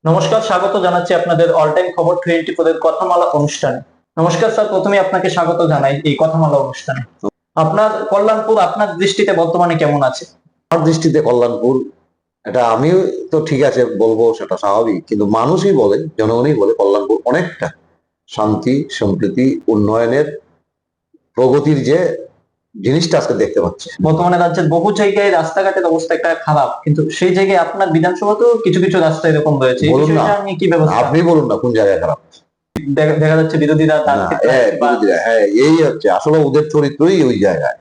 নমস্কার, স্বাগত জানাচ্ছি আপনাদের অল টাইম খবর 24 এর কথামালা অনুষ্ঠানে। নমস্কার স্যার, প্রথমে আপনাকে স্বাগত জানাই এই কথামালা অনুষ্ঠানে। আপনার কল্যাণপুর আপনার দৃষ্টিতে বর্তমানে কেমন আছে? আমার দৃষ্টিতে কল্যাণপুর, এটা আমি তো ঠিক আছে বলবো, সেটা স্বাভাবিক, কিন্তু মানুষই বলে, জনগণই বলে কল্যাণপুর অনেকটা শান্তি, সম্প্রীতি, উন্নয়নের, প্রগতির যে জিনিসটা আজকে দেখতে পাচ্ছে। বর্তমানে রাজ্যের বহু জায়গায় রাস্তাঘাটের অবস্থা একটা খারাপ, কিন্তু সেই জায়গায় আপনার বিধানসভাতেও কিছু কিছু রাস্তা এরকম রয়েছে। এই বলুন না, বিষয়টা নিয়ে কি ব্যবস্থা? আপনি বলুন না কোন জায়গায় খারাপ। দেখা যাচ্ছে বিরোধীরা তার না, ক্ষেত্রে হ্যাঁ, এই হচ্ছে আসলে ওদের চরিত্রই ওই জায়গায়,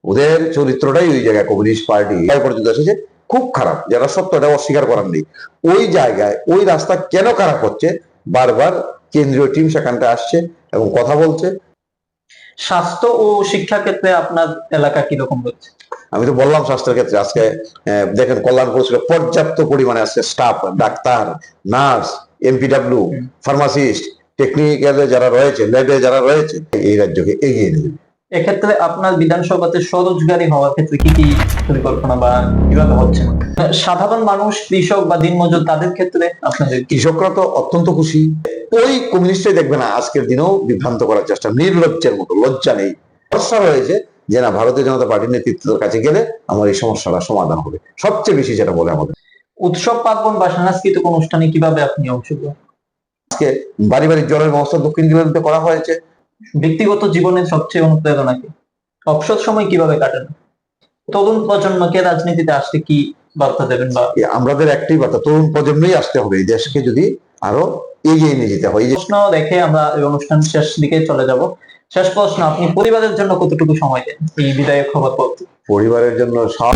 ওদের চরিত্রটাই ওই জায়গায়, কমিউনিস্ট পার্টি পর্যন্ত এসেছে খুব খারাপ, যারা সত্যটা অস্বীকার করার নেই। ওই জায়গায় ওই রাস্তা কেন খারাপ হচ্ছে, বারবার কেন্দ্রীয় টিম সেখানটা আসছে এবং কথা বলছে। স্বাস্থ্য ও শিক্ষা ক্ষেত্রে আপনার এলাকা কিরকম রয়েছে? আমি তো বললাম স্বাস্থ্যের ক্ষেত্রে আজকে দেখেন কল্যাণপুর ছিল পর্যাপ্ত পরিমাণে আছে staff, doctor, nurse, MPW, pharmacist, টেকনিক্যালে যারা রয়েছে, ল্যাবে যারা রয়েছে, এই রাজ্যকে এগিয়ে নেবে। এক্ষেত্রে আপনার বিধানসভাতে স্বরোজগারী হওয়ার ক্ষেত্রে কি কি পরিকল্পনা বা কিভাবে হচ্ছে? সাধারণ মানুষ, কৃষক বা দিনমজুর তাদের ক্ষেত্রে আপনাদের কৃষকরা তো অত্যন্ত খুশি। ওই কমিউনিস্টই দেখবে না আজকের দিনেও বিভ্রান্ত করার চেষ্টা, নির্লজ্জের মতো, লজ্জা নেই। ভরসা রয়েছে যে না, ভারতীয় জনতা পার্টির নেতৃত্বের কাছে গেলে আমার এই সমস্যাটা সমাধান হবে, সবচেয়ে বেশি যেটা বলে আমাদের। উৎসব পার্বণ বা সাংস্কৃতিক অনুষ্ঠানে কিভাবে আপনি অংশগ্রহণ? আজকে বাড়ি বাড়ি জলের ব্যবস্থা দক্ষিণ দিনাজপুরে করা হয়েছে। ব্যক্তিগত জীবনের সবচেয়ে অনুপ্রেরণা কি? অবসর সময় কিভাবে কাটান? তরুণ প্রজন্মকে রাজনীতিতে আসতে কি বার্তা দেবেন? বা আমাদের একটাই বার্তা, তরুণ প্রজন্মই আসতে হবে এই দেশকে যদি আরো এগিয়ে নিয়ে যেতে হয়। প্রশ্ন রেখে আমরা এই অনুষ্ঠান শেষ দিকে চলে যাব। শেষ প্রশ্ন, আপনি পরিবারের জন্য কতটুকু সময় দেন এই বিদায়ক খবর পড়তে? পরিবারের জন্য সব